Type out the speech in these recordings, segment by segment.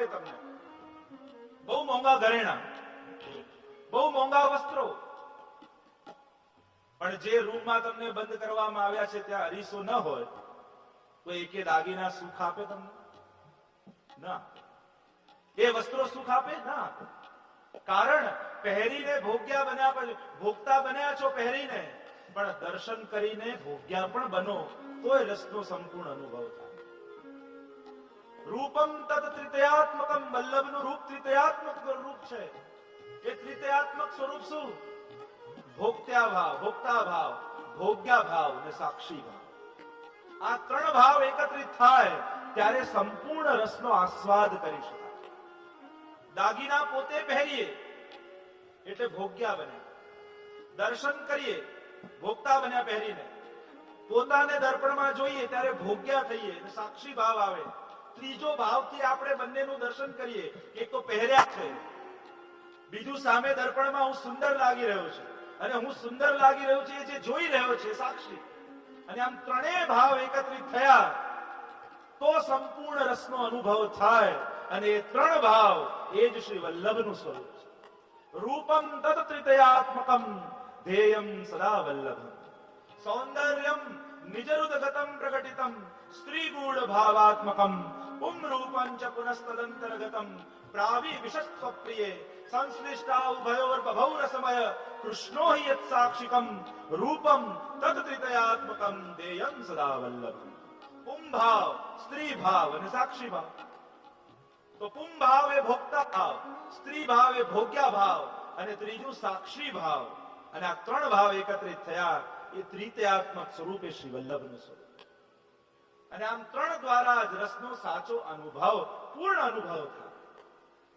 આપે તમને, બહુ મોંઘા ઘરેણા, બહુ મોંઘા વસ્ત્રો, પણ જે રૂમમાં તમને બંધ કરવામાં આવ્યા છે ત્યાં અરીસો ન હોય તો એકે દાગીના સુખ આપે તમને? ના. એ વસ્ત્રો સુખ આપે? ના. કારણ પહેરીને ભોગ્યા બન્યા, પછી ભોગતા બન્યા છો પહેરીને, પણ દર્શન કરીને ભોગ્યા પણ બનો તોય રસનો સંપૂર્ણ અનુભવ થાય. રૂપમ તદ ત્રિતયાત્મકમ, વલ્લભનું રૂપ ત્રિતયાત્મક રૂપ છે. એ ત્રિતયાત્મક સ્વરૂપ શું? ભોક્ત્યા ભાવ, ભોક્તા ભાવ, ભોગ્યા ભાવ અને સાક્ષી ભાવ. આ ત્રણ ભાવ એકત્રિત થાય ત્યારે સંપૂર્ણ રસનો આસ્વાદ કરી શકાય. દાગીના પોતે પહેરીએ એટલે ભોગ્યા બને, દર્શન કરીએ ભોગતા બન્યા પહેરીને, પોતાને દર્પણમાં જોઈએ ત્યારે ભોગ્યા થઈએ અને સાક્ષી ભાવ આવે. ત્રીજો ભાવથી આપણે બંનેનું દર્શન કરીએ. એક તો પહેર્યા છે, બીજું સામે દર્પણમાં હું સુંદર લાગી રહ્યો છું, અને હું સુંદર લાગી રહ્યો છું એ જે જોઈ રહ્યો છે સાક્ષી. અને આમ ત્રણેય ભાવ એકત્રિત થયા તો સંપૂર્ણ રસનો અનુભવ થાય. અને એ ત્રણ ભાવ એ જ શ્રી વલ્લભનું સ્વરૂપ છે. રૂપમ તદ ત્રિતયાત્મકમ, ધ્યેયમ સદા વલ્લભમ, સૌંદર્યમ નિજરુદગતમ પ્રકટિતમ, સ્ત્રી ગૂઢ ભાવાત્મકમ, પુંરૂપં ચ પુનસ્તદંતર્ગતમ, પ્રાવી વિશસ્વપ્રિયે સંશ્લિષ્ટા ઉભયોર્બભૌ રસમય, કૃષ્ણો હિ યત્ સાક્ષિકમ, રૂપમ તદ ત્રિતયાત્મકમ, ધ્યેયમ સદા વલ્લભમ. પું ભાવ સ્ત્રી ભાવ અને સાક્ષી ભાવ. તો પું ભાવ એ ભોક્તા ભાવ, સ્ત્રી ભાવ એ ભોગ્યા ભાવ, અને ત્રીજું સાક્ષી ભાવ. અને આ ત્રણ ભાવ એકત્રિત થયા એ ત્રિતયાત્મક સ્વરૂપે શ્રી વલ્લભનું સ્વરૂપ. અને આમ ત્રણ દ્વારા જ રસનો સાચો અનુભવ, પૂર્ણ અનુભવ થાય.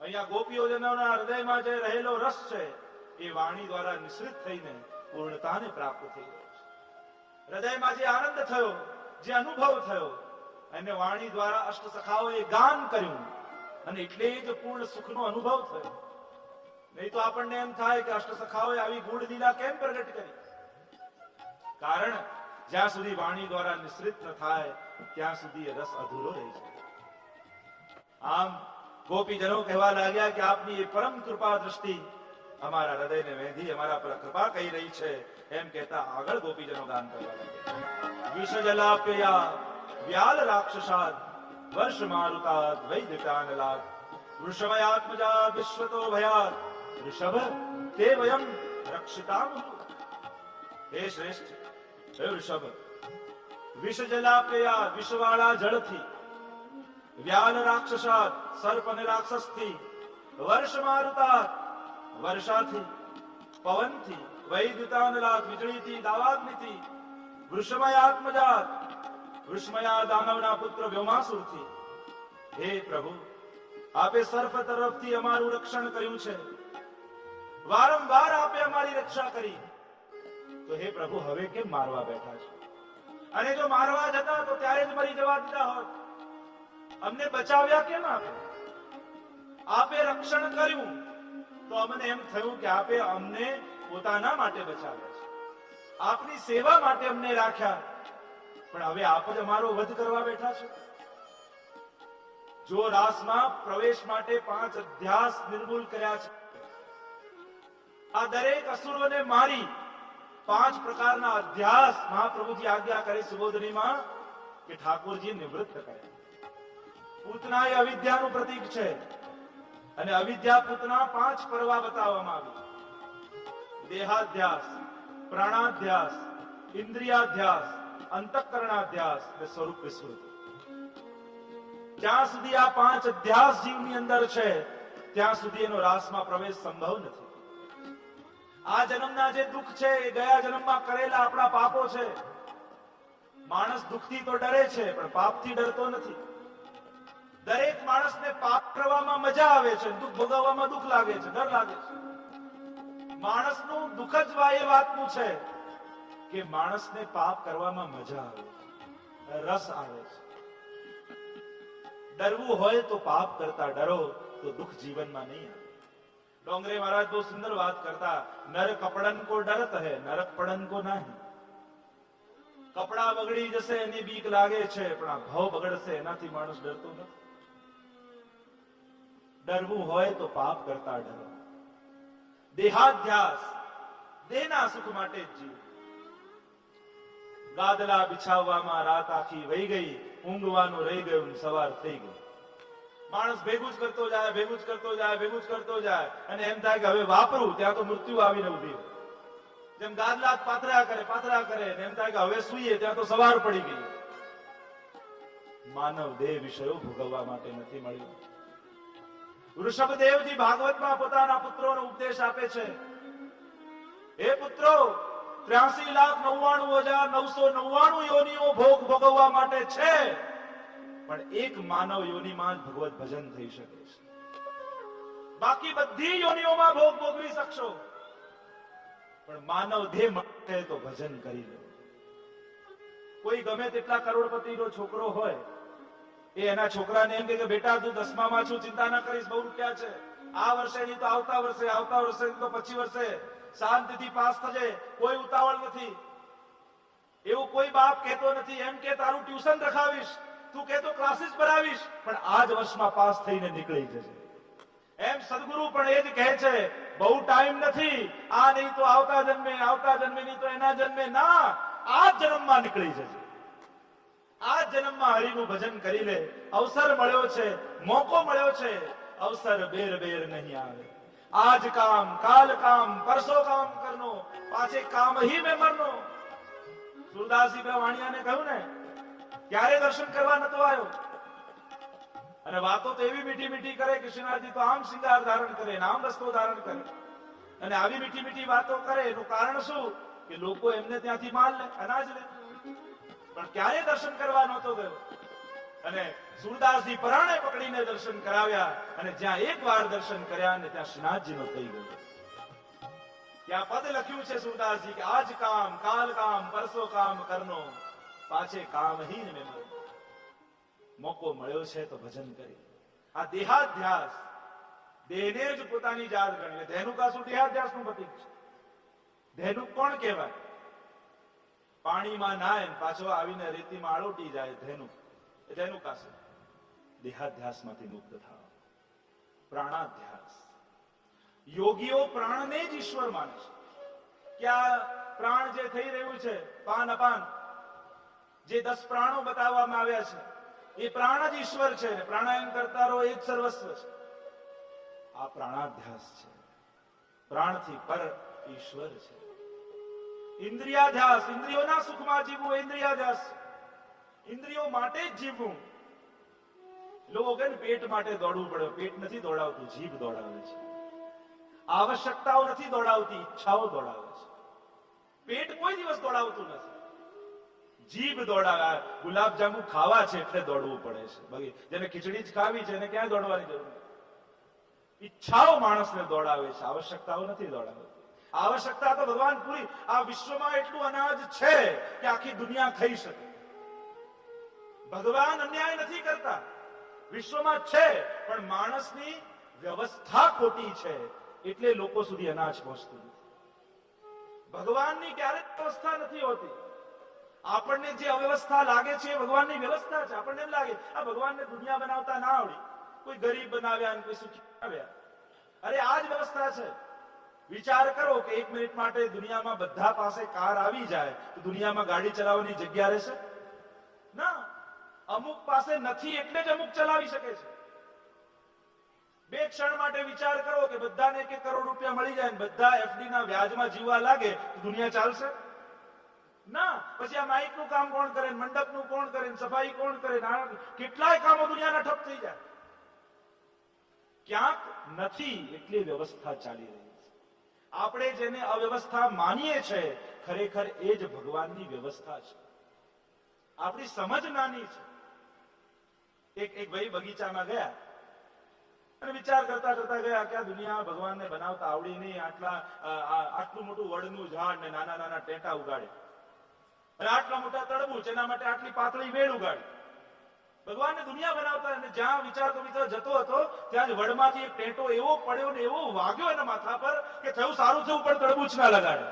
અહીંયા ગોપીઓજનોના હૃદયમાં જે રહેલો રસ છે એ વાણી દ્વારા નિશ્રિત થઈને પૂર્ણતાને પ્રાપ્ત થઈ ગયો છે. હૃદયમાં જે આનંદ થયો, જે અનુભવ થયો, અને વાણી દ્વારા અષ્ટ સખાઓએ ગાન કર્યું, અને એટલે જ પૂર્ણ સુખનો અનુભવ થયો. નહીં તો આપણને એમ થાય કે અષ્ટ સખાઓએ આવી ગૂઢ લીલા કેમ પ્રગટ કરી? કારણ જ્યાં સુધી વાણી દ્વારા નિશ્રિત ન થાય ત્યાં સુધી રસ અધૂરો રહી જાય. આમ ગોપીજનો કહેવા લાગ્યા કે આપની એ પરમ કૃપા દ્રષ્ટિ અમારા હૃદયને વેધી અમારા પર કૃપા કહી રહી છે. એમ કહેતા આગળ ગોપીજનો ગાન કરવા લાગ્યા. વિષ જલાપ્યયા વ્યાલ રાક્ષસાદ, વર્ષ મારુતાદ વૈદિકાનલાદ, વૃષભયાત્મજા વિશ્વતો ભયાત, ऋषभ તે વયમ રક્ષિતામઃ. હે શ્રેષ્ઠ, હે ઋષભ, વિષ જલાપ્યયા વિષવાળા જળથી, વ્યાલ રાક્ષસાત સર્પ અને રાક્ષસથી, વર્ષ મારુતાત વર્ષાથી, પવનથી, વૈદ્યુતાનલાત વીજળીથી, દાવાગ્નિથી, વૃષમયાત્મજાત વૃષમયા દાનવના પુત્ર વ્યોમાસુરથી. હે પ્રભુ, આપે સર્પ તરફથી અમારું રક્ષણ કર્યું છે, વારંવાર આપે અમારી રક્ષા કરી. તો હે પ્રભુ, હવે કેમ મારવા બેઠા છે? અને જો મારવા જતા તો ત્યારે જ મરી જવા દીધા હોત. અમને બચાવ્યા કેમ આપે? આપે રક્ષણ કર્યું તો અમને એમ થયું કે આપે અમને પોતાના માટે બચાવ્યા છે, આપની સેવા માટે અમને રાખ્યા, પણ હવે આપ જ અમારો વધ કરવા બેઠા છો. જો રાસમાં પ્રવેશ માટે 5 અધ્યાસ નિર્મૂલ કર્યા છે, આ દરેક અસુરોને મારી 5 પ્રકારના અધ્યાસ મહાપ્રભુજી આજ્ઞા કરે સુબોધનીમાં કે ઠાકોરજી નિવૃત્ત કર્યા. પૂતના એ અવિદ્યાનું પ્રતીક છે, અને અવિદ્યા પૂતના 5 પરવા બતાવવામાં આવી: દેહાધ્યાસ, પ્રાણાધ્યાસ, ઇન્દ્રિયાધ્યાસ, અંતઃકરણાધ્યાસ અને સ્વરૂપ વિસ્મૃતિ. જ્યાં સુધી આ 5 અધ્યાસ જીવની અંદર છે ત્યાં સુધી એનો રાસમાં પ્રવેશ સંભવ નથી. આ જન્મના જે દુઃખ છે એ ગયા જન્મમાં કરેલા આપણા પાપો છે. માણસ દુઃખથી તો ડરે છે પણ પાપથી ડરતો નથી. દરેક માણસને પાપ કરવામાં મજા આવે છે, દુઃખ ભોગવવામાં દુઃખ લાગે છે, ડર લાગે છે. માણસનું દુઃખ જ એ વાતનું છે કે માણસને પાપ કરવામાં મજા આવે છે, રસ આવે છે. ડરવું હોય તો પાપ કરતા ડરો તો દુઃખ જીવનમાં નહીં આવે. डोंगरे महाराज बहुत सुंदर बात करता, नर कपड़न को डरत है, नरक पड़न को नहीं. कपड़ा बगड़ी जैसे एनी बीक लागे छे, पण आ भाव बगड़से एनाथी माणस डरतो નથી. ડરવું હોય તો પાપ કરતા ડરો. દેહાધ્યાસ, દેહના સુખ માટે જ જીવ. ગાદલા બિછાવવામાં રાત આખી વહી ગઈ, ઊંઘવાનું રહી ગયું, સવાર થઈ ગઈ. માણસ ભેગું જ કરતો જાય, ભેગું જ કરતો જાય, ભેગું જ કરતો જાય, અને એમ થાય કે હવે વાપરું, ત્યાં તો મૃત્યુ આવીને ઉભી હોય. જેમ ગાદલા પાથરા કરે એમ થાય કે હવે સૂઈએ, ત્યાં તો સવાર પડી ગઈ. માનવ દેહ વિષયો ભોગવવા માટે નથી મળ્યો. ઋષભદેવજી ભાગવતમાં પોતાના પુત્રોનો ઉપદેશ આપે છે. હે પુત્રો, 83,99,999 યોનિઓ ભોગ ભોગવવા માટે છે, પણ એક માનવ યોનિમાં જ ભગવત ભજન થઈ શકે છે. બાકી બધી યોનિઓમાં ભોગ ભોગવી શકશો, પણ માનવ દેહ માટે તો ભજન કરી લો. કોઈ ગમે તેટલા કરોડપતિનો છોકરો હોય, એ એના છોકરાને એમ કે બેટા તું 10માં છું, ચિંતા ના કરીશ, બહુ રૂપિયા છે, આ વર્ષે નહીં તો આવતા વર્ષે નહીં તો પછી વર્ષે શાંતિથી પાસ થજે, કોઈ ઉતાવળ નથી. એવું કોઈ બાપ કહેતો નથી. એમ કે તારું ટ્યુશન રખાવીશ, તું કહેતો ક્લાસીસ ભરાવીશ, પણ આ જ વર્ષમાં પાસ થઈને નીકળી જશે. એમ સદગુરુ પણ એ જ કહે છે, બહુ ટાઈમ નથી, આ નહીં તો આવતા જન્મે નહીં તો એના જન્મે, ના, આ જન્મમાં નીકળી જશે. આ જન્મમાં હરિનું ભજન કરી લે. અવસર મળ્યો છે, મોકો મળ્યો છે, અવસર બેર બેર નહીં આવે. આજ કામ, કાલ કામ, પરસો કામ કરનો, પાછે કામ હી મેં મરનો. સુરદાસજી વાણિયાને કહ્યું ને, ક્યારે દર્શન કરવા નતો આવ્યો, અને વાતો તો એવી મીઠી મીઠી કરે કે શ્રીનાથજી તો આમ સિંગાર ધારણ કરે, આમ રસ્તો ધારણ કરે, અને આવી મીઠી મીઠી વાતો કરે. એનું કારણ શું? કે લોકો એમને ત્યાંથી માલ લે, અનાજ લે. પણ ક્યારે દર્શન કરવા નહોતો ગયો. અને સુરદાસજી પરાણે પકડીને દર્શન કરાવ્યા, અને જ્યાં એક વાર દર્શન કર્યા અને ત્યાં શ્રીનાથજીનો થઈ ગયો. ત્યાં પદ લખ્યું છે સુરદાસજી કે આજ કામ, કાલ કામ, પરસો કામ કરનો, પાછે કામ હી ને મેં. મોકો મળ્યો છે તો ભજન કરી. આ દેહાધ્યાસ, દેહને જ પોતાની જાત ગણી. ધેનુકા શું દેહાધ્યાસનું પ્રતીક છે? ધેનુક કોણ કહેવાય? પાણીમાં નાય પાછો આવીને રેતીમાં આળોટી જાય, ધેનુક. એ ધેનુકા છે. દેહાધ્યાસમાંથી મુક્ત થાવ. પ્રાણાધ્યાસ. યોગીઓ પ્રાણને જ ઈશ્વર માને છે. કે આ પ્રાણ જે થઈ રહ્યું છે, પાન અપાન, જે 10 પ્રાણો બતાવવામાં આવ્યા છે, એ પ્રાણ જ ઈશ્વર છે. પ્રાણાયામ કરતા રહો, એ જ સર્વસ્વ છે. આ પ્રાણાધ્યાસ છે. પ્રાણથી પર ઈશ્વર છે. ઇન્દ્રિયાધ્યાસ, ઇન્દ્રિયોના સુખમાં જીવવું, ઇન્દ્રિયાધ્યાસ. ઇન્દ્રિયો માટે જ જીવવું. લોકો કે પેટ માટે દોડવું પડે, પેટ નથી દોડાવતું, જીભ દોડાવે છે. આવશ્યકતાઓ નથી દોડાવતી, ઈચ્છાઓ દોડાવે છે. પેટ કોઈ દિવસ દોડાવતું નથી, જીભ દોડાવે. ગુલાબ જાંબુ ખાવા છે એટલે દોડવું પડે છે. બાકી જેને ખીચડી જ ખાવી છે એને ક્યાં દોડવાની જરૂર નથી. ઈચ્છાઓ માણસને દોડાવે છે, આવશ્યકતાઓ નથી દોડાવતી. આવશ્યકતા તો ભગવાન પૂરી. આ વિશ્વમાં એટલું અનાજ છે કે આખી દુનિયા ખાઈ શકે. ભગવાન અન્યાય નથી કરતા, વિશ્વમાં છે, પણ માણસની વ્યવસ્થા ખોટી છે, એટલે લોકો સુધી અનાજ પહોંચતું નથી. ભગવાનની ક્યારેય વ્યવસ્થા નથી હોતી. આપણને જે અવ્યવસ્થા લાગે છે એ ભગવાનની વ્યવસ્થા છે. આપણને એમ લાગે આ ભગવાનને દુનિયા બનાવતા ના આવડી, કોઈ ગરીબ બનાવ્યા અને કોઈ સુખી બનાવ્યા. અરે આ જ વ્યવસ્થા છે. વિચાર કરો કે 1 મિનિટ માટે દુનિયામાં બધા પાસે કાર આવી જાય તો દુનિયામાં ગાડી ચલાવવાની જગ્યા રહેશે? ના. અમુક પાસે નથી એટલે જ અમુક ચલાવી શકે છે. 2 ક્ષણ માટે વિચાર કરો કે બધાને 1 કરોડ રૂપિયા મળી જાય અને બધા એફડી ના વ્યાજમાં જીવવા લાગે તો દુનિયા ચાલશે? ના. પછી આ માઇક નું કામ કોણ કરે, મંડપ નું કોણ કરે, સફાઈ કોણ કરે, કેટલાય કામો દુનિયાના ઠપ થઈ જાય. ક્યાંક નથી એટલે વ્યવસ્થા ચાલી રહી છે. આપણે જેને અવ્યવસ્થા માનીએ છે, ખરેખર એ જ ભગવાનની વ્યવસ્થા છે. આપણી સમજ નાની છે. એક ભાઈ બગીચામાં ગયા અને વિચાર કરતા કરતા ગયા કે આ દુનિયા ભગવાનને બનાવતા આવડી નહીં. આટલું મોટું વડનું ઝાડ ને નાના નાના ટેટા ઉગાડે, અને આટલા મોટા તરબૂચ, એના માટે આટલી પાતળી વેલ ઉગાડી. ભગવાનને દુનિયા બનાવતા, અને જ્યાં વિચારતો જતો હતો ત્યાં જ વડમાંથી એક ટેટો એવો પડ્યો ને એવો વાગ્યો એના માથા પર કે થયું સારું થયું, પણ તરબૂચ ના લગાડે.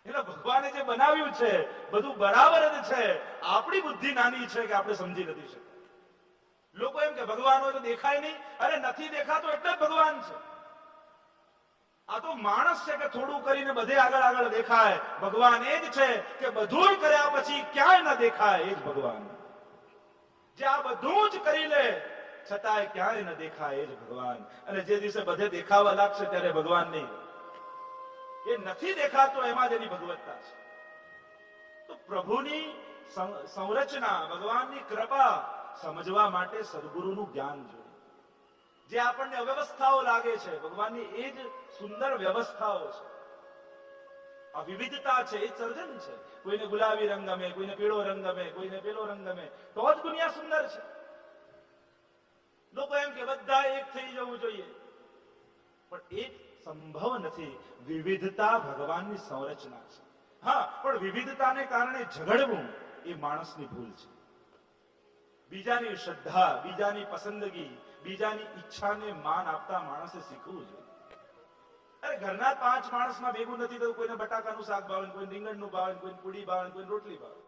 એટલે ભગવાને જે બનાવ્યું છે બધું બરાબર જ છે. આપણી બુદ્ધિ નાની છે કે આપણે સમજી નથી શકતા. લોકો એમ કે ભગવાન હોય તો દેખાય નહીં. અરે નથી દેખાતો એટલે જ ભગવાન છે. આ તો માણસ છે કે થોડું કરીને બધે આગળ આગળ દેખાય. ભગવાન એ જ છે કે બધું કર્યા પછી ક્યાંય ન દેખાય, એ જ ભગવાન. જે આ બધું જ કરી લે છતાંય ક્યાંય ન દેખાય, એ જ ભગવાન. અને જે દિવસે બધે દેખાવા લાગશે ત્યારે ભગવાન નહીં, એ નથી દેખાતો એમાં જ એની ભગવત્તા છે. તો પ્રભુની સંરચના, ભગવાનની કૃપા સમજવા માટે સદગુરુનું જ્ઞાન જોઈએ. જે આપણને અવ્યવસ્થાઓ લાગે છે, ભગવાનની એ જ સુંદર વ્યવસ્થાઓ છે. આ વિવિધતા છે, એ સર્જન છે. કોઈને ગુલાબી રંગ ગમે, કોઈને પીળો રંગ ગમે, કોઈને પેલો રંગ ગમે, તો જ દુનિયા સુંદર છે. લોકો એમ કે બધા એક થઈ જવું જોઈએ, પણ એક સંભવ નથી. વિવિધતા ભગવાનની સંરચના છે. હા, પણ વિવિધતાને કારણે ઝઘડવું એ માણસની ભૂલ છે. બીજાની શ્રદ્ધા, બીજાની પસંદગી, બીજાની ઈચ્છાને માન આપતા માણસે શીખવું જોઈએ. અરે ઘરના 5 માણસમાં ભેગું નથી થતું. કોઈને બટાકાનું શાક ભાવે, કોઈને રીંગણનું ભાવે, કોઈને પૂડી ભાવે, કોઈને રોટલી ભાવે.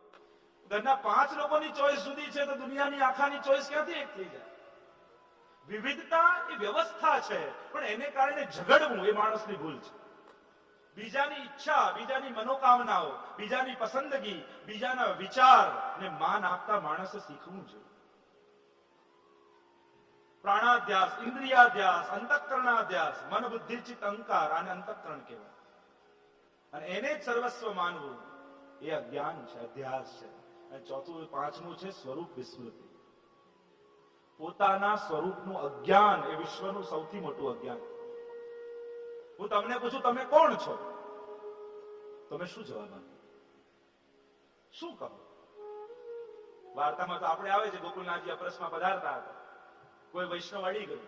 ઘરના 5 લોકોની ચોઈસ જુદી છે તો દુનિયાની આખાની ચોઈસ ક્યાંથી એક થઈ જાય? વિવિધતા એ વ્યવસ્થા છે, પણ એને કારણે ઝઘડવું એ માણસની ભૂલ છે. બીજાની ઈચ્છા, બીજાની મનોકામનાઓ, બીજાની પસંદગી, બીજાના વિચારને માન આપતા માણસે શીખવું જોઈએ. પ્રાણાધ્યાસ, ઇન્દ્રિયાધ્યાસ, અંતઃકરણાધ્યાસ, મન બુદ્ધિ ચિત્ત અહંકાર, આને અંતઃકરણ કહેવાય. અને એને જ સર્વસ્વ માનવું એ અજ્ઞાન છે, અધ્યાસ છે. અને ચોથું, 5મું છે સ્વરૂપ વિસ્મૃતિ. પોતાના સ્વરૂપનું અજ્ઞાન એ વિશ્વનું સૌથી મોટું અજ્ઞાન. હું તમને પૂછું, તમે કોણ છો? તમે શું જવાબ આપો? શું કહો? વાર્તામાં તો આપણે આવે છે, ગોકુલનાથજી અપરસમાં પધારતા હતા. કોઈ વૈષ્ણવ અડી ગયું,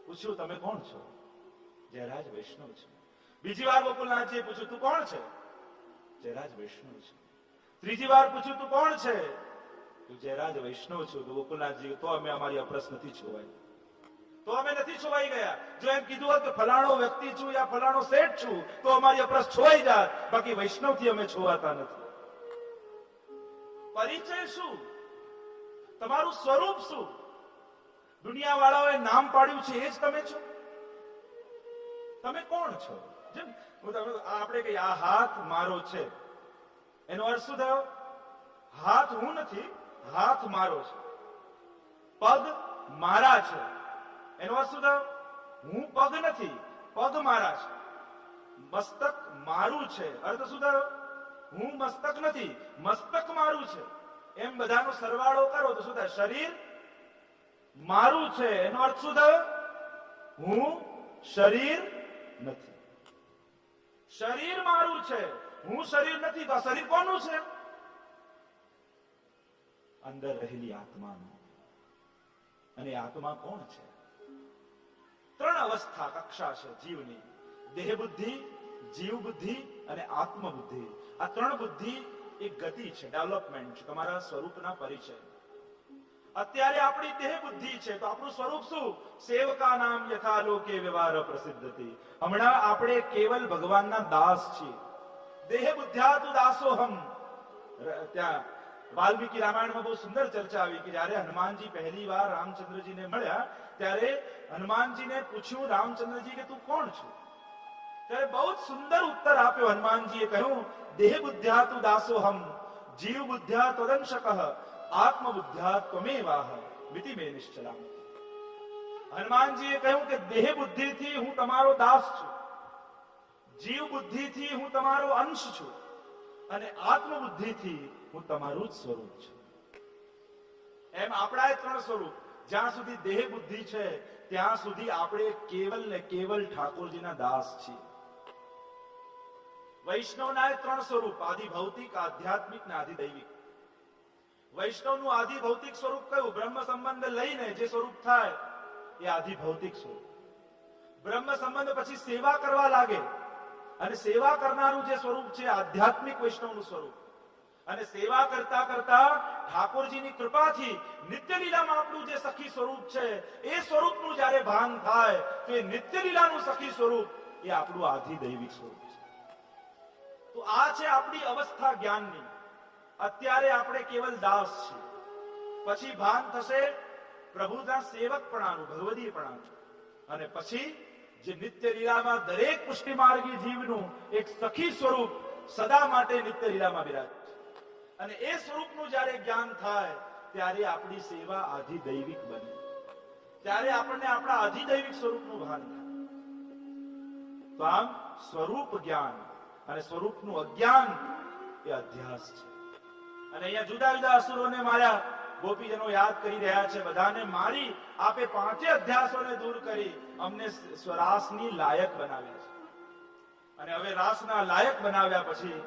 પૂછ્યું તમે કોણ છો? જયરાજ વૈષ્ણવ છે. બીજી વાર ગોકુલનાથજીએ પૂછ્યું તું કોણ છે? જયરાજ વૈષ્ણવ છે. ત્રીજી વાર પૂછ્યું તું કોણ છે? તું જયરાજ વૈષ્ણવ છું. તો ગોકુલનાથજી, તો અમે અમારી અપરસ નથી છોવાઈ, તો અમે નથી છોવાઈ ગયા. જો એમ કીધું હોત કે ફલાણો વ્યક્તિ છું યા ફલાણો શેઠ છું તો અમારી અપરસ છોવાઈ જાત, બાકી વૈષ્ણવથી અમે છોવાતા નથી. પરિચય શું? તમારું સ્વરૂપ શું? દુનિયા વાળાઓએ નામ પાડ્યું છે એ જ તમે છો? તમે કોણ છો? જેમ આપણે કહીએ આ હાથ મારો છે, એનો અર્થ શું થયો? હાથ હું નથી, હાથ મારો છે. પગ મારા છે, એનો અર્થ શું થયો? હું પગ નથી, પગ મારા છે. મસ્તક મારું છે, અર્થ શું થયો? હું મસ્તક નથી, મસ્તક મારું છે. એમ બધાનો સરવાળો કરો તો શું થાય? શરીર મારું છે, એનો અર્થ શું થયો? હું શરીર નથી. શરીર મારું છે, હું શરીર નથી, તો આ શરીર કોનું છે? અંદર રહેલી આત્માનું. અને આત્મા કોણ છે? 3 અવસ્થા કક્ષા છે જીવની: દેહ બુદ્ધિ, જીવ બુદ્ધિ અને આત્મ બુદ્ધિ. આ 3 બુદ્ધિ એક ગતિ છે, ડેવલપમેન્ટ છે તમારા સ્વરૂપના પરિચય. અત્યારે આપણી દેહ બુદ્ધિ છે, તો આપણું સ્વરૂપ શું? સેવકા નામ યથા લોકે વ્યવહાર પ્રસિદ્ધતિ. હમણાં આપણે કેવલ ભગવાનના દાસ છીએ. દેહ બુદ્ધ્યા તુ દાસોહમ. ત્યાં વાલ્મીકી રામાયણમાં બહુ સુંદર ચર્ચા આવી કે જયારે હનુમાનજી પહેલી વાર રામચંદ્રજીને મળ્યા ત્યારે હનુમાનજીને પૂછ્યું રામચંદ્રજી કે તું કોણ છું? ત્યારે બહુ જ સુંદર ઉત્તર આપ્યો. હનુમાનજીએ કહ્યું, દેહ બુદ્ધ્યા તુ દાસોહમ, જીવ બુદ્ધ્યા ત્વદંશકઃ, આત્મ બુદ્ધ્યા ત્વમેવાહ મિતિ મે નિશ્ચલામ. હનુમાનજીએ કહ્યું કે દેહ બુદ્ધિથી હું તમારો દાસ છું, જીવ બુદ્ધિથી હું તમારો અંશ છું, અને આત્મ બુદ્ધિથી હું તમારું જ સ્વરૂપ છું. એમ આપણા 3 સ્વરૂપ. જ્યાં સુધી દેહ બુદ્ધિ છે ત્યાં સુધી આપણે કેવલ ને કેવલ ઠાકોરજીના દાસ છીએ. વૈષ્ણવના 3 સ્વરૂપ: આદિ ભૌતિક, આધ્યાત્મિક ને આદિ દૈવિક. વૈષ્ણવનું આદિ ભૌતિક સ્વરૂપ કયું? બ્રહ્મ સંબંધ લઈને જે સ્વરૂપ થાય એ આદિ ભૌતિક સ્વરૂપ. બ્રહ્મ સંબંધ પછી સેવા કરવા લાગે અને સેવા કરનારું જે સ્વરૂપ છે આધ્યાત્મિક વૈષ્ણવનું સ્વરૂપ. અને સેવા કરતા કરતા ઠાકોરજીની કૃપાથી નિત્ય લીલામાં આપણું જે સખી સ્વરૂપ છે એ સ્વરૂપનું જ્યારે ભાન થાય તો એ નિત્ય લીલાનું સખી સ્વરૂપ એ આપણું આદિ દૈવિક સ્વરૂપ છે. તો આ છે આપણી અવસ્થા જ્ઞાનની. અત્યારે આપણે કેવલ દાસ છીએ. પછી ભાન થશે પ્રભુના સેવકપણાનું, ભગવદીપણાનું. અને પછી જે નિત્ય લીલામાં દરેક પુષ્ટિ માર્ગી જીવનું એક સખી સ્વરૂપ સદા માટે નિત્ય લીલામાં બિરાજે છે. અને એ સ્વરૂપનું જ્યારે જ્ઞાન થાય ત્યારે આપણી સેવા આધિદૈવિક બને, ત્યારે આપણને આપણા આધિદૈવિક સ્વરૂપનું ભાન થાય. તો આમ સ્વરૂપ જ્ઞાન અને સ્વરૂપનું અજ્ઞાન એ અધ્યાસ છે. અને અહીંયા જુદા જુદા અસુરોને માર્યા, ગોપીજનો યાદ કરી રહ્યા છે. બધાને મારી આપે પાંચે અધ્યાસોને દૂર કરી અમને રાસની લાયક બનાવ્યા છે. અને હવે રાસના લાયક બનાવ્યા પછી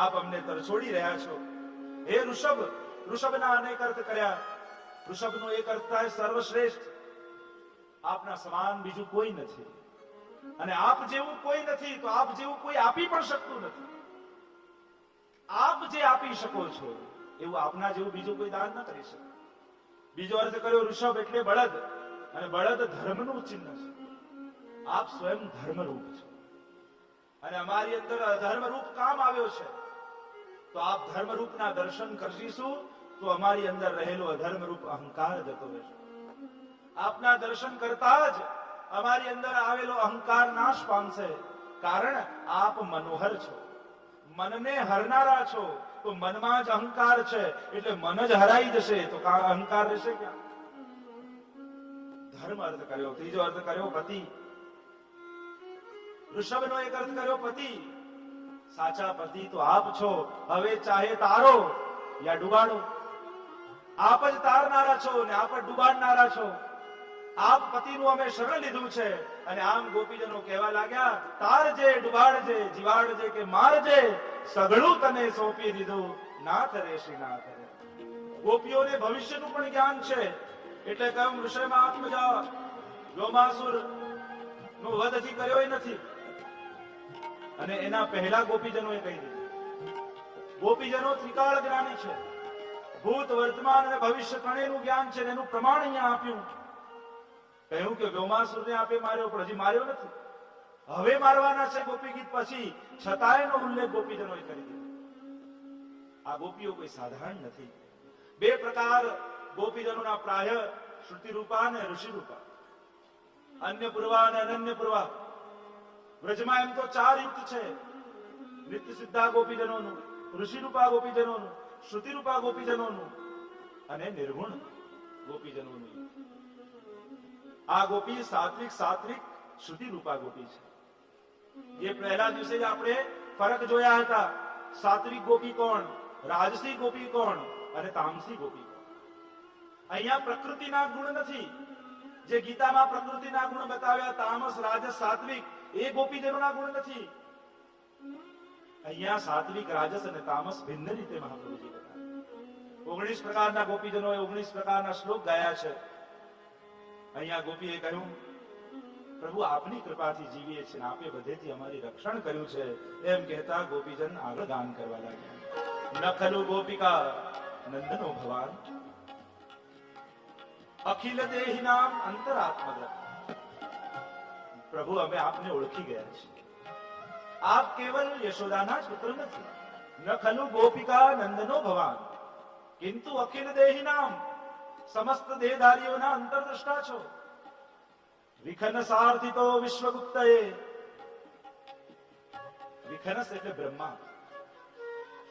આપ અમને તરછોડી રહ્યા છો. હે ઋષભ, ઋષભના અનેક અર્થ કર્યા. ઋષભનો એક અર્થ થાય સર્વશ્રેષ્ઠ. આપના સમાન બીજું કોઈ નથી, અને આપ જેવું કોઈ નથી, તો આપ જેવું કોઈ આપી પણ શકતું નથી. આપ જે આપી શકો છો એવું આપના જેવું બીજું કોઈ દાન ન કરી શકે. બીજો અર્થ કર્યો ઋષભ એટલે બળદ, અને બળદ ધર્મનું ચિહ્ન છે. આપ સ્વયં ધર્મરૂપ છો, અને અમારી અંદર અધર્મરૂપ કામ આવ્યો છે. તો આપ ધર્મરૂપના દર્શન કરીશું તો અમારી અંદર રહેલો અધર્મરૂપ અહંકાર જતો રહેશે. આપના દર્શન કરતા જ અમારી અંદર આવેલો અહંકાર નાશ પામશે. કારણ આપ મનોહર છો, મનને હરનારા છો. તો મનમાં જ અહંકાર છે એટલે મન જ હરાઈ જશે, તો અહંકાર રહેશે ક્યાં? ધર્મ અર્થ કર્યો. ત્રીજો અર્થ કર્યો પતિ. ઋષભનો એક અર્થ કર્યો પતિ. સાચા પતિ તો આપ છો. હવે ચાહે તારો યા ડુબાડો, આપ જ તારનારા છો ને આપ જ ડુબાડનારા છો. આપ પતિનું અમે શરણ લીધું છે. અને આમ ગોપીજનો કહેવા લાગ્યા, તારજે, ડુબાડજે, જીવાડજે કે મારજે, સગળું તને સોંપી દીધું, નાથ રે શ્રીનાથ રે. ગોપીઓને ભવિષ્યનું પણ જ્ઞાન છે. એટલે કહ્યું વિષયમાં આત્મજા. વ્યોમાસુર નો વધ હજી કર્યો નથી, અને એના પહેલા ગોપીજનોએ કહી દીધું. ગોપીજનો ત્રિકાળ જ્ઞાની છે. ભૂત, વર્તમાન અને ભવિષ્ય ત્રણેયનું જ્ઞાન છે. એનું પ્રમાણ અહીંયા આપ્યું. કહ્યું કે વ્યોમાસુરને આપે માર્યો, પણ હજી માર્યો નથી. હવે મારવાના છે ગોપી ગીત પછી, છતાંય એનો ઉલ્લેખ ગોપીજનોએ કરી દીધો. આ ગોપીઓ કોઈ સાધારણ નથી. બે પ્રકાર ગોપીજનોના પ્રાય, શ્રુતિ રૂપા અને ઋષિ રૂપા. અન્ય પૂર્વા અને અનન્ય પૂર્વા. વ્રજમાં એમ તો 4 યુક્ત છે. નિત્ય સિદ્ધા ગોપીજનોનું, ઋષિ રૂપા ગોપીજનોનું, શ્રુતિ રૂપા ગોપીજનોનું અને નિર્ગુણ ગોપીજનોનું. આ ગોપી સાત્વિક શ્રુતિ રૂપા ગોપી છે. જે પહેલા દિવસે જ આપણે ફરક જોયા હતા. સાત્વિક ગોપી કોણ, રાજસી ગોપી કોણ અને તામસી ગોપી કોણ. અહીંયા પ્રકૃતિના ગુણ નથી. જે ગીતામાં પ્રકૃતિના ગુણ બતાવ્યા, તામસ, રાજસ, સાત્વિક, એ ગોપીજનોના ગુણ નથી. અહીંયા સાત્વિક, રાજસ અને તામસ ભિન્ન રીતે મહાપ્રભુજી બતાવ્યા. 19 પ્રકારના ગોપીજનોએ 19 પ્રકારના શ્લોક ગાયા છે. અહીંયા ગોપીએ કહ્યું, પ્રભુ આપની કૃપાથી જીવીએ છીએ, આપે બધેથી અમારી રક્ષણ કર્યું છે. એમ કહેતા ગોપીજન આગળ ગાન કરવા લાગ્યા. ન ખલુ ગોપિકા નંદનો ભવાન, અખિલ દેહી નામ અંતરાત્મા. પ્રભુ અમે આપને ઓળખી ગયા છીએ. આપ કેવલ યશોદાના જ પુત્ર નથી. ન ખલુ ગોપિકા નંદનો ભવાન, કિંતુ અખિલ દેહી નામ, સમસ્ત દેહધારીઓના અંતરદ્રષ્ટા છો. વિખન સાર્થિતો વિશ્વગુપ્તએ. વિખનસ એટલે બ્રહ્મા.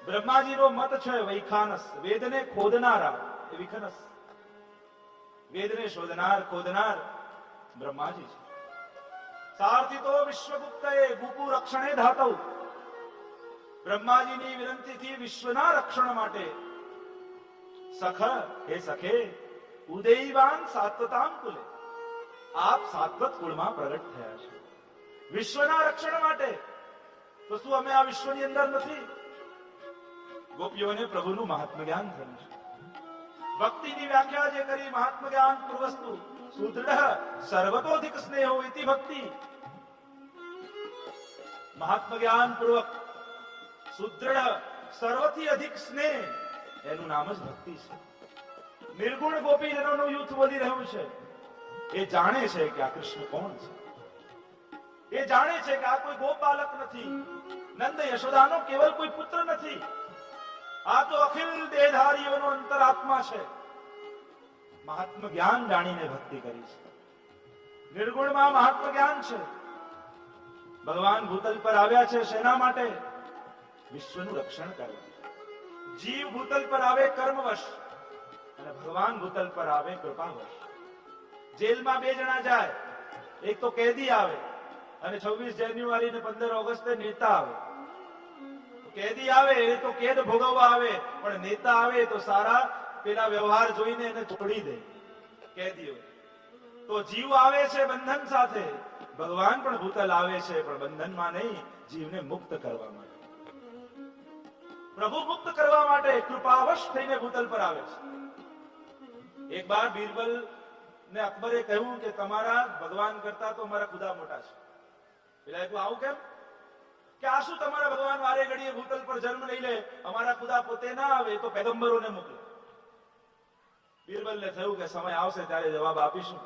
બ્રહ્માજીનો મત છે વૈખાનસ, વેદને ખોદનારા એ વિખનસ. વેદને શોધનાર, ખોદનાર બ્રહ્માજી છે. સાર્થિતો વિશ્વગુપ્તએ ગુપુ રક્ષણે ધાતૌ. બ્રહ્માજીની વિનંતીથી વિશ્વના રક્ષણ માટે સખ, હે સખે, ઉદયવાન સાત્વતામ કુલે. આપ સાત્વત કુળમાં પ્રગટ થયા છે વિશ્વના રક્ષણ માટે. તો શું અમે આ વિશ્વની અંદર નથી? ગોપીઓને પ્રભુનું મહાત્મ જ્ઞાન થયું છે. ભક્તિની વ્યાખ્યા જે કરી, મહાત્મ જ્ઞાન પૂર્વસ્તુ સુદૃઢ સર્વતોધિક સ્નેહો ઇતિ ભક્તિ. મહાત્મ જ્ઞાન પૂર્વક સુદૃઢ સર્વથી અધિક સ્નેહ, એનું નામ જ ભક્તિ છે. નિર્ગુણ ગોપીજનોનું યુથ બોલી રહ્યું છે. એ જાણે છે કે આ કૃષ્ણ કોણ છે. એ જાણે છે કે આ કોઈ ગોપ બાલક નથી. નંદ યશોદાનો કેવલ કોઈ પુત્ર નથી. આ તો અખિલ દેહધારીઓનો અંતરાત્મા છે. મહાત્મ જ્ઞાન જાણીને ભક્તિ કરી છે. નિર્ગુણમાં મહાત્મ જ્ઞાન છે. ભગવાન ભૂતલ પર આવ્યા છે શેના માટે? વિશ્વનું રક્ષણ કરવા. જીવ ભૂતલ પર આવે કર્મવશ અને ભગવાન ભૂતલ પર આવે કૃપાવશ. જેલમાં બે જણા જાય, એક તો કેદી આવે અને 26 જાન્યુઆરી ને 15 ઓગસ્ટે નેતા આવે. કેદી આવે એ તો કેદ ભોગવવા આવે, પણ નેતા આવે તો સારા પેલા વ્યવહાર જોઈને એને છોડી દે. કેદીઓ તો જીવ આવે છે બંધન સાથે, ભગવાન પણ ભૂતલ આવે છે પણ બંધનમાં નહીં, જીવને મુક્ત કરવા માટે. પ્રભુ મુક્ત કરવા માટે કૃપાવશ થઈને ભૂતલ પર આવે છે. એક બાર બીરબલ ને અકબરે કહ્યું કે તમારા ભગવાન કરતા તો મારા ખુદા મોટા છે. પેલા તું આવું કેમ? કે આ શું તમારા ભગવાન વારે ઘડીએ ભૂતલ પર જન્મ લઈ લે, અમારા ખુદા પોતે ના આવે તો પેગંબરોને મોકલે. બીરબલને થયું કે સમય આવશે ત્યારે જવાબ આપીશું.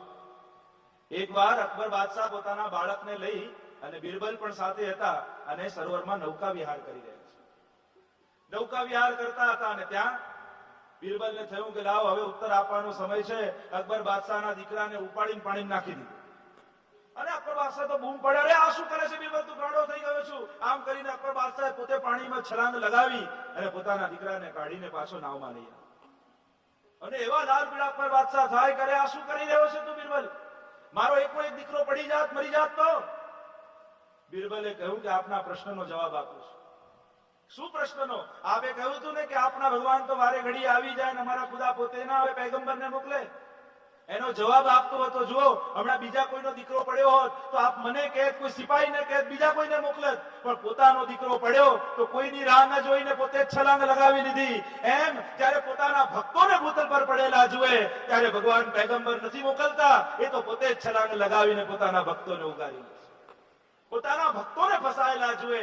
એક વાર અકબર બાદશાહ પોતાના બાળકને લઈ અને બીરબલ પણ સાથે હતા અને સરોવરમાં નૌકા વિહાર કરી રહ્યા છે. નૌકા વિહાર કરતા હતા અને ત્યાં બીરબલને થયું કે લાવ હવે ઉત્તર આપવાનો સમય છે. અકબર બાદશાહના દીકરાને ઉપાડીને પાણીમાં નાખી દીધું. અને અકબર બાદશાહ તો બૂમ પડે, અરે આ શું કરે છે બીરબલ, તું ગાંડો થઈ ગયો છું. આમ કરીને અકબર બાદશાહે પોતે પાણીમાં છલાંગ લગાવી અને પોતાના દીકરાને કાઢીને પાછો નાવમાં લઈ આવ્યો. અને એવા લાલ પીળા અકબર બાદશાહ થાય કરે, આ શું કરી રહ્યો છે તું બીરબલ? મારો એક દીકરો પડી જાત મરી જાત તો? બીરબલે કહ્યું કે આપના પ્રશ્નનો જવાબ આપું છું. શું પ્રશ્નનો? આપે કહ્યું હતું ને કે આપના ભગવાન તો વારે ઘડી આવી જાય ને અમારા ખુદા પોતે ના આવે, પૈગંબરને મોકલે. એનો જવાબ આપતો હતો. જુઓ, હમણાં બીજા કોઈનો દીકરો પડ્યો હોત તો આપ મને કહેત, કોઈ સિપાહીને કહેત, બીજા કોઈને મોકલેત, પણ પોતાનો દીકરો પડ્યો તો કોઈની રાહ ન જોઈને પોતે જ છલાંગ લગાવી લીધી. એમ જ્યારે પોતાના ભક્તોને ભૂતલ પર પડેલા જુએ ત્યારે ભગવાન પૈગંબર નથી મોકલતા, એ તો પોતે જ છલાંગ લગાવીને પોતાના ભક્તોને ઉગારી લે છે. પોતાના ભક્તોને ફસાયેલા જુએ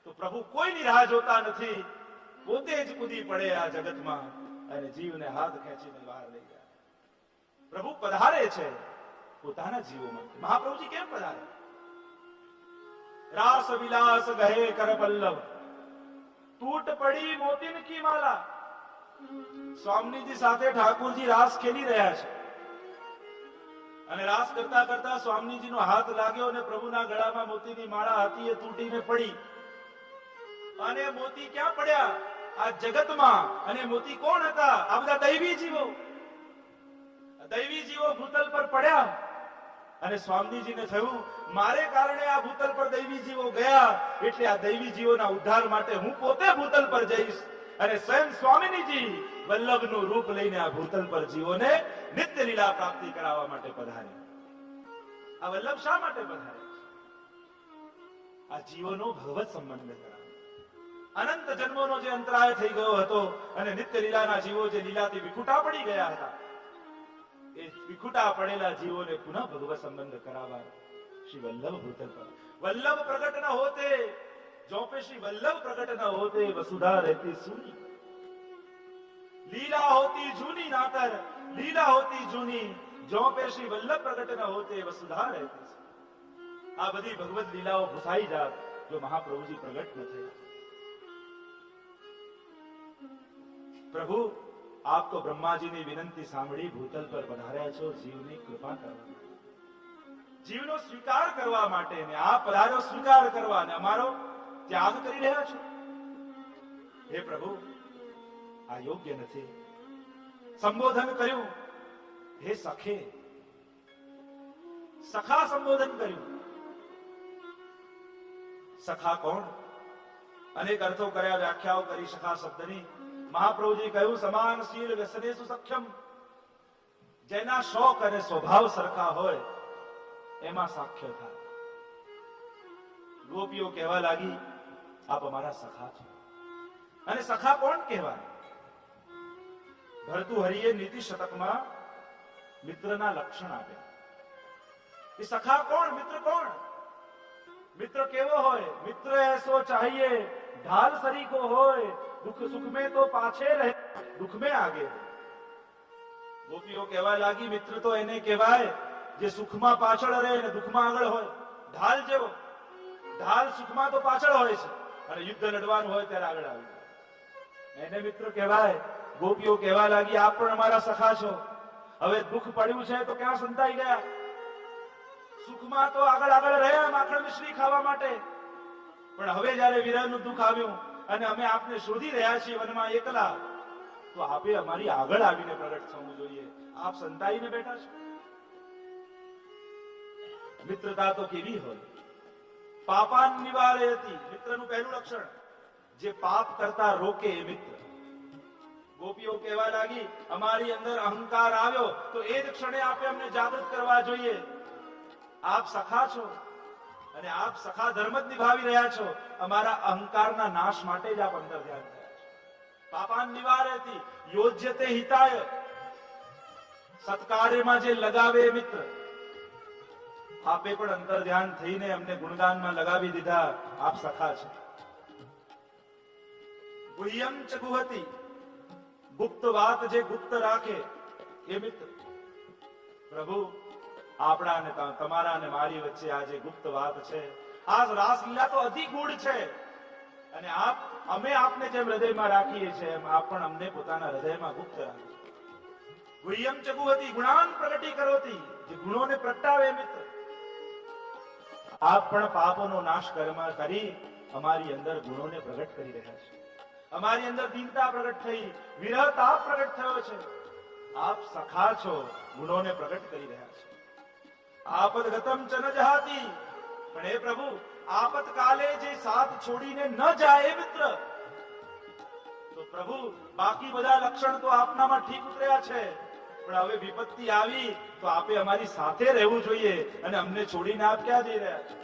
તો પ્રભુ કોઈની રાહ જોતા નથી, પોતે જ કૂદી પડે આ જગતમાં અને જીવને હાથ ખેંચીને બહાર લઈ જાય. પ્રભુ પધારે છે પોતાના જીવોમાં. મહાપ્રભુજી કેમ પધારે? રાસ વિલાસ ગહે કર પલ્લવ, તૂટ પડી મોતીન કી માલા. સ્વામીજી સાથે ઠાકોરજી રાસ ખેલી રહ્યા છે અને રાસ કરતા કરતા સ્વામીજીનો હાથ લાગ્યો અને પ્રભુના ગળામાં મોતીની માળા હતી એ તૂટીને પડી. અને મોતી ક્યાં પડ્યા? આ જગતમાં. અને મોતી કોણ હતા? આ બધા દૈવી જીવો. દૈવી જીવો ભૂતલ પર પડ્યા અને સ્વામીજીને થયું મારે કારણે આ ભૂતલ પર દૈવી જીવો ગયા, એટલે આ દૈવી જીવોના ઉદ્ધાર માટે હું પોતે ભૂતલ પર જઈશ. અને સ્વયં સ્વામિનીજી વલ્લભનું રૂપ લઈને આ ભૂતલ પર જીવોને નિત્ય લીલા પ્રાપ્તિ કરાવવા માટે પધાર્યા. આ વલ્લભ શા માટે પધાર્યા? આ જીવોનો ભગવત સંબંધ કરાવે. અનંત જન્મોનો જે અંતરાય થઈ ગયો હતો અને નિત્ય લીલાના જીવો જે લીલાથી વિખુટા પડી ગયા હતા, એ વિખુટા પડેલા જીવોને પુનઃ ભગવત સંબંધ કરાવવા શ્રી વલ્લભ ભૂતલ પર. વલ્લભ પ્રગટ ન હોતે, જો पे श्री वल्लभ प्रकट न होते, वसुधा रहती सुनी. लीला होती जूनी नातर, लीला होती जूनी, जो पे श्री वल्लभ प्रकट न होते, वसुधा रहती. આ બધી ભગવત લીલાઓ ભૂસાઈ જાત જો મહાપ્રભુજી પ્રગટ ન થયા. પ્રભુ આપ તો બ્રહ્માજીની વિનંતી સાંભળી ભૂતલ પર પધાર્યા છો જીવની કૃપા કરવા, જીવનો સ્વીકાર કરવા માટે, ને આ પધાર્યો સ્વીકાર કરવા અને અમારો ત્યાગ કરી રહ્યા છો. હે પ્રભુ, આ યોગ્ય નથી. સંબોધન કર્યું હે સખે, સખા સંબોધન કર્યું. સખા કોણ? અનેક અર્થો કર્યા, વ્યાખ્યાઓ કરી સખા શબ્દની. મહાપ્રભુજી કહ્યું સમાનશીલ વ્યસનેષુ સખ્યમ, જેના શોખ અને સ્વભાવ સરખા હોય એમાં સાખ્ય થાય. ગોપીઓ કહેવા લાગી આપ અમારા સખા છો. અને સખા કોણ કહેવાય? ભર્તૃહરિએ નીતિ શતકમાં મિત્રના લક્ષણ આપ્યા. એ સખા કોણ? મિત્ર કોણ? મિત્ર કેવો હોય? મિત્ર એસો ચાહીએ ઢાલ સરીકો હોય, દુઃખ સુખ में તો પાછે રહે, દુઃખ में આગે. ગોપીઓ કહેવા લાગી મિત્ર તો એને કહેવાય જે સુખમાં પાછળ રહે અને દુઃખમાં આગળ હોય. ઢાલ જેવો. ઢાલ સુખમાં તો પાછળ હોય છે અને યુદ્ધ લડવાનું હોય ત્યારે આગળ આવી જાય, એને મિત્ર કહેવાય. ગોપીઓ કહેવા લાગી આપ પણ અમારા સખા છો. હવે દુઃખ પડ્યું છે તો ક્યાં સંતાઈ ગયા? સુખમાં તો આગળ આગળ રહ્યા માખણ મિશ્રી ખાવા માટે, પણ હવે જયારે વિરહનું દુઃખ આવ્યું અને અમે આપને શોધી રહ્યા છીએ વનમાં એકલા, તો આપે અમારી આગળ આવીને પ્રગટ થવું જોઈએ. આપ સંતાઈને બેઠા છો. મિત્રતા તો કેવી હોય? પાપાન નિવારે હતી. મિત્રનું પહેલું લક્ષણ, જે પાપ કરતા રોકે એ મિત્ર. ગોપીઓ કહેવા લાગી, અમારી અંદર અહંકાર આવ્યો તો એ જ ક્ષણે આપે અમને જાગૃત કરવા જોઈએ. આપ સખા છો અને આપ સખા ધર્મ જ નિભાવી રહ્યા છો. અમારા અહંકારના નાશ માટે જ આપ અંદર ધ્યાન થયા છો. પાપાન નિવારેતી યોજ્યતે હિતાય. સત્કાર્યમાં જે લગાવે મિત્ર, આપે પણ અંતર ધ્યાન થઈને અમને ગુણગાનમાં લગાવી દીધા. આપ સખા છે. ગુહ્યમ ચ ગુહતી, ગુપ્ત વાત જે ગુપ્ત રાખે એ મિત્ર. પ્રભુ, આપણા અને તમારા અને મારી વચ્ચે આ જે ગુપ્ત વાત છે, આ રાસલીલા તો અતિ ગૂઢ છે, અને અમે આપને જેમ હૃદયમાં રાખીએ છીએ એમ આપ પણ અમને પોતાના હૃદયમાં ગુપ્ત રાખો. ગુહ્યમ ચ ગુહતી ગુણાન પ્રગટી કરોતી, જે ગુણોને પ્રગટાવે મિત્ર. આપ પણ પાપોનો નાશ કરી અમારી અંદર ગુણોને પ્રગટ કરી રહ્યા છે. અમારી અંદર દીનતા પ્રગટ થઈ, વિરહ તાપ પ્રગટ થયો છે. આપ સખા છો, ગુણોને પ્રગટ કરી રહ્યા છે. આપદ ગતમ ચ ન જહાતી, પણ હે પ્રભુ, આપત કાલે જે સાથ છોડીને ન જાય મિત્ર, તો પ્રભુ બાકી બધા લક્ષણ તો આપનામાં ઠીક ઉતર્યા છે, પણ હવે વિપત્તિ આવી તો આપે અમારી સાથે રહેવું જોઈએ, અને અમને છોડીને આપ ક્યાં જઈ રહ્યા છો?